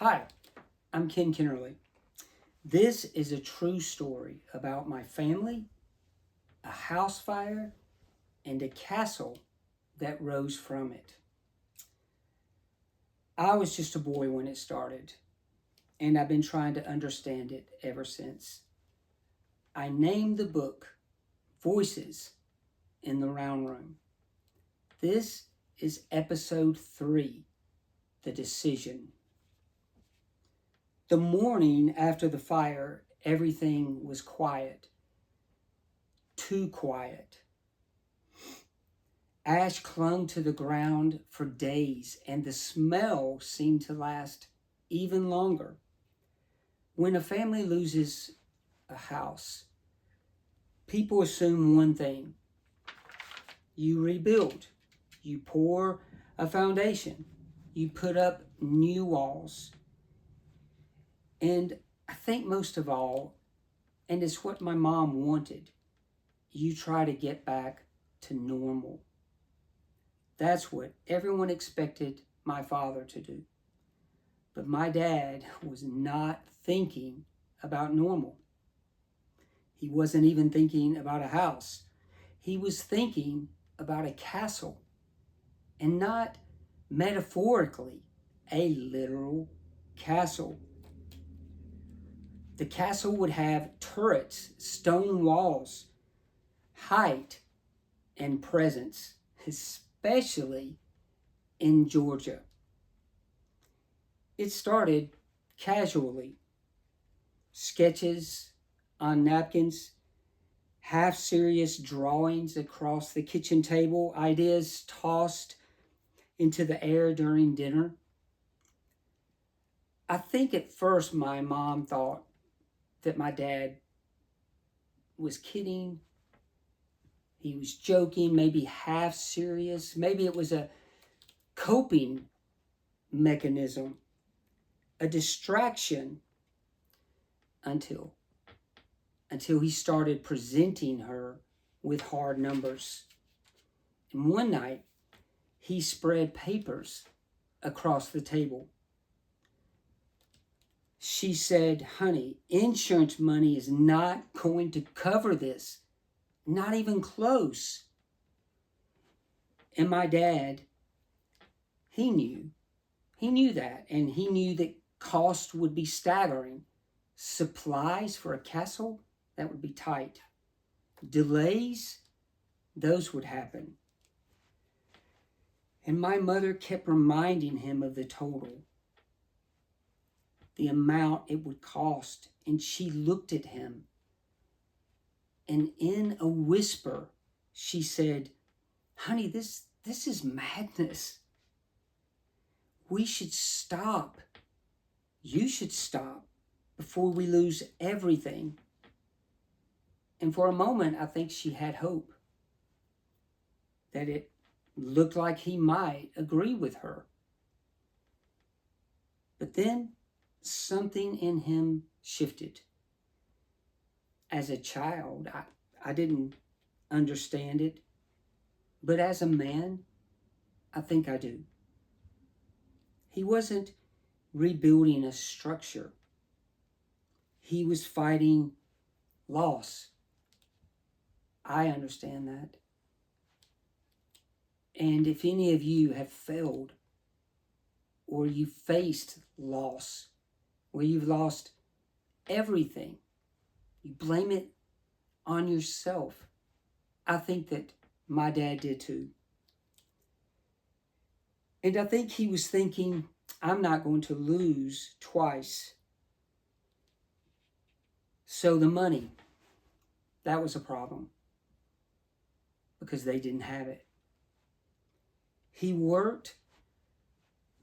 Hi, I'm Ken Kennerly. This is a true story about my family, a house fire, and a castle that rose from it. I was just a boy when it started, and I've been trying to understand it ever since. I named the book Voices in the Round Room. This is episode 3, The Decision. The morning after the fire, everything was quiet, too quiet. Ash clung to the ground for days, and the smell seemed to last even longer. When a family loses a house, people assume one thing: you rebuild, you pour a foundation, you put up new walls. And I think most of all, and it's what my mom wanted, you try to get back to normal. That's what everyone expected my father to do. But my dad was not thinking about normal. He wasn't even thinking about a house. He was thinking about a castle, and not metaphorically, a literal castle. The castle would have turrets, stone walls, height, and presence, especially in Georgia. It started casually: sketches on napkins, half serious drawings across the kitchen table, ideas tossed into the air during dinner. I think at first my mom thought that my dad was kidding, he was joking, maybe half serious, maybe it was a coping mechanism, a distraction until until he started presenting her with hard numbers. And one night, he spread papers across the table. She said, "Honey, insurance money is not going to cover this, not even close." And my dad, he knew. He knew that, and he knew that cost would be staggering. Supplies for a castle, that would be tight. Delays, those would happen. And my mother kept reminding him of the total, the amount it would cost. And she looked at him, and in a whisper, she said, "Honey, this is madness. We should stop. You should stop before we lose everything." And for a moment, I think she had hope that it looked like he might agree with her. But then something in him shifted. As a child, I didn't understand it. But as a man, I think I do. He wasn't rebuilding a structure, he was fighting loss. I understand that. And if any of you have failed, or you faced loss, where you've lost everything, you blame it on yourself. I think that my dad did too. And I think he was thinking, I'm not going to lose twice. So the money, that was a problem because they didn't have it. He worked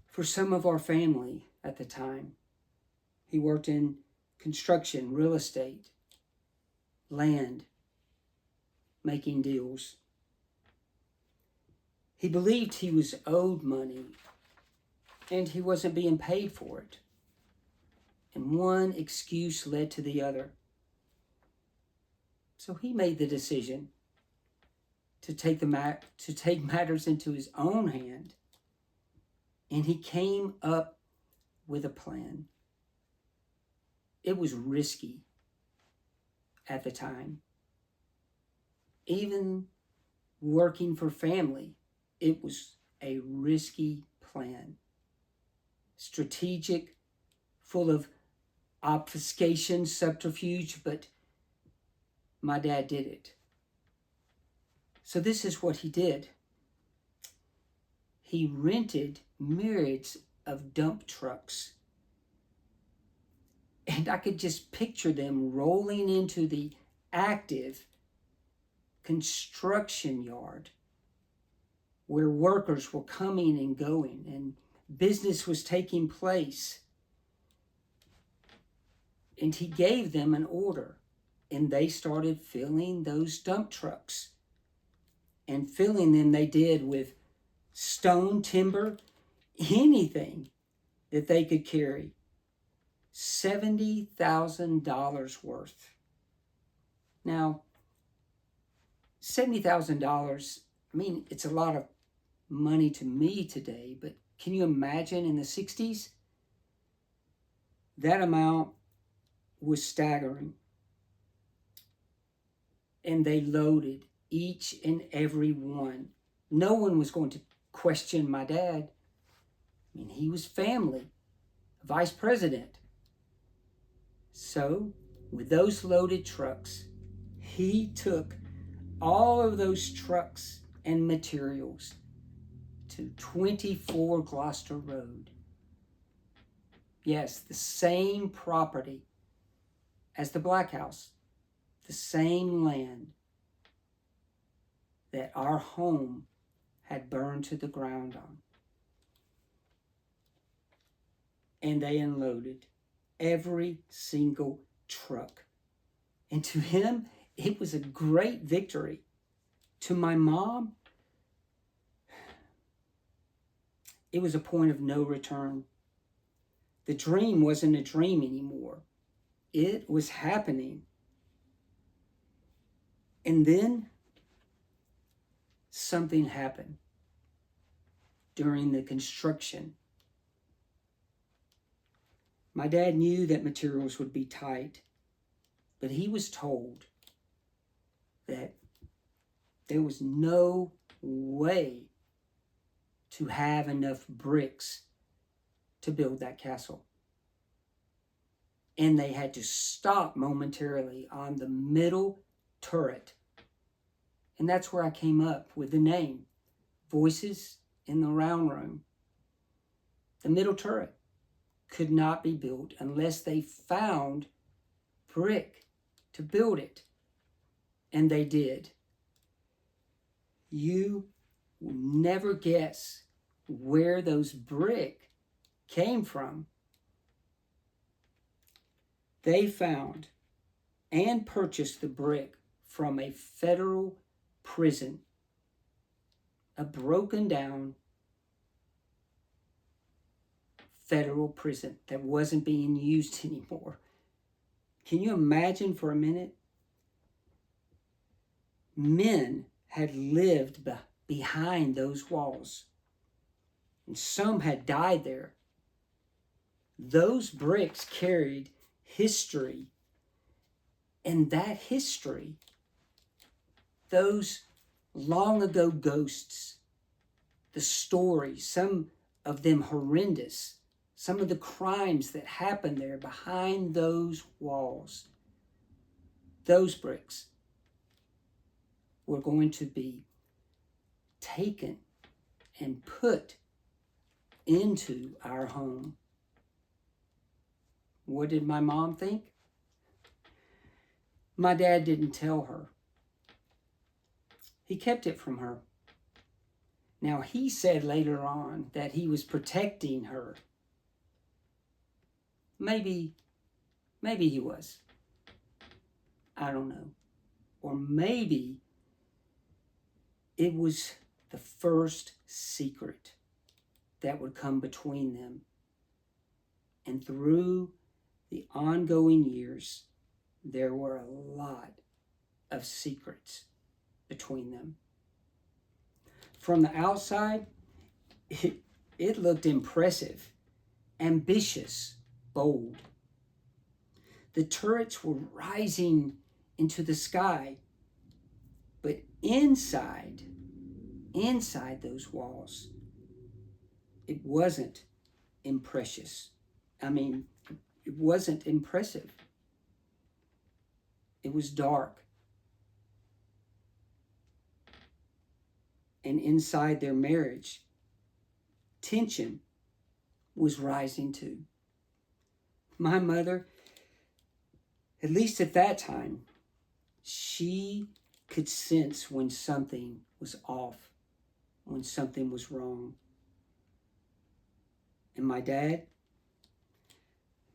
for some of our family at the time. He worked in construction, real estate, land, making deals. He believed he was owed money and he wasn't being paid for it. And one excuse led to the other. So he made the decision to take matters into his own hand, and he came up with a plan. It was risky at the time. Even working for family, it was a risky plan. Strategic, full of obfuscation, subterfuge, but my dad did it. So this is what he did. He rented myriads of dump trucks. And I could just picture them rolling into the active construction yard where workers were coming and going and business was taking place. And he gave them an order, and they started filling those dump trucks. And filling them they did with stone, timber, anything that they could carry. $70,000 worth. Now, $70,000, I mean, it's a lot of money to me today, but can you imagine in the 60s? That amount was staggering. And they loaded each and every one. No one was going to question my dad. I mean, he was family, vice president. So, with those loaded trucks, he took all of those trucks and materials to 24 Gloucester Road. Yes, the same property as the Black House, the same land that our home had burned to the ground on. And they unloaded every single truck. And to him, it was a great victory. To my mom, it was a point of no return. The dream wasn't a dream anymore. It was happening. And then something happened during the construction. My dad knew that materials would be tight, but he was told that there was no way to have enough bricks to build that castle. And they had to stop momentarily on the middle turret. And that's where I came up with the name, Voices in the Round Room. The middle turret could not be built unless they found brick to build it. And they did. You will never guess where those brick came from. They found and purchased the brick from a federal prison, a broken down federal prison that wasn't being used anymore. Can you imagine for a minute? Men had lived behind those walls, and some had died there. Those bricks carried history, and that history, those long ago ghosts, the stories, some of them horrendous, some of the crimes that happened there behind those walls, those bricks were going to be taken and put into our home. What did my mom think? My dad didn't tell her. He kept it from her. Now, he said later on that he was protecting her. Maybe he was. I don't know. Or maybe it was the first secret that would come between them. And through the ongoing years, there were a lot of secrets between them. From the outside, it looked impressive. ambitious, bold. The turrets were rising into the sky, but inside those walls, it wasn't impressious. It wasn't impressive. It was dark. And inside their marriage, tension was rising too. My mother, at least at that time, she could sense when something was off, when something was wrong. And my dad,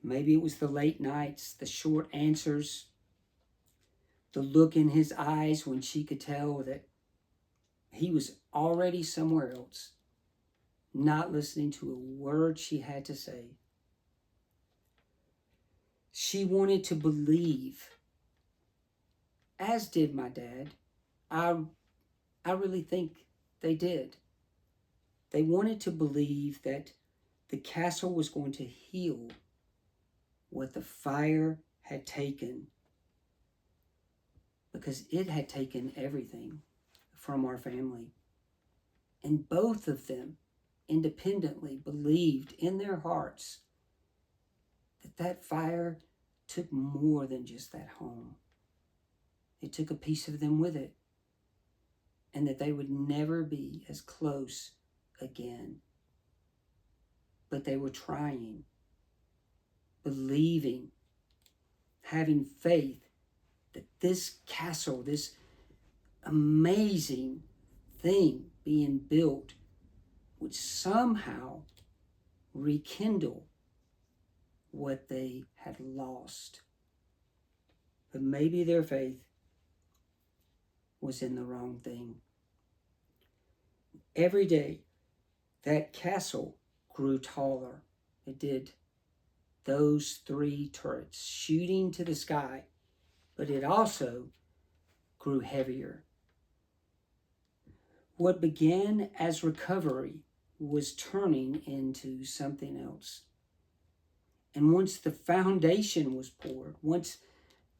maybe it was the late nights, the short answers, the look in his eyes when she could tell that he was already somewhere else, not listening to a word she had to say. She wanted to believe, as did my dad. I really think they did. They wanted to believe that the castle was going to heal what the fire had taken, because it had taken everything from our family. And both of them independently believed in their hearts that that fire took more than just that home. It took a piece of them with it, and that they would never be as close again. But they were trying, believing, having faith that this castle, this amazing thing being built, would somehow rekindle what they had lost. But maybe their faith was in the wrong thing. Every day, that castle grew taller. It did. Those 3 turrets shooting to the sky, but it also grew heavier. What began as recovery was turning into something else. And once the foundation was poured, once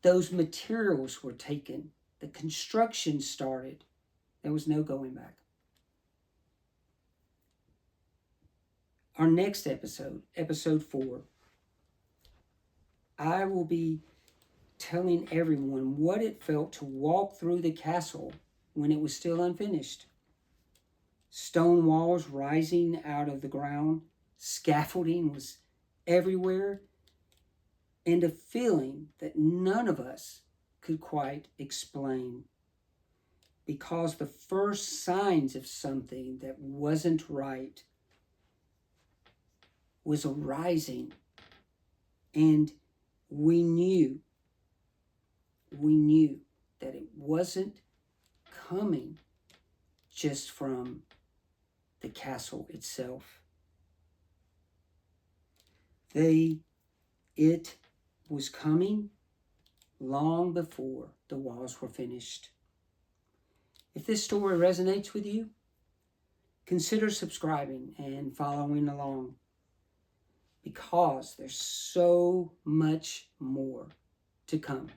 those materials were taken, the construction started, there was no going back. Our next episode, episode 4, I will be telling everyone what it felt to walk through the castle when it was still unfinished. Stone walls rising out of the ground, scaffolding was everywhere, and a feeling that none of us could quite explain, because the first signs of something that wasn't right was arising, and we knew that it wasn't coming just from the castle itself. It was coming long before the walls were finished. If this story resonates with you, consider subscribing and following along, because there's so much more to come.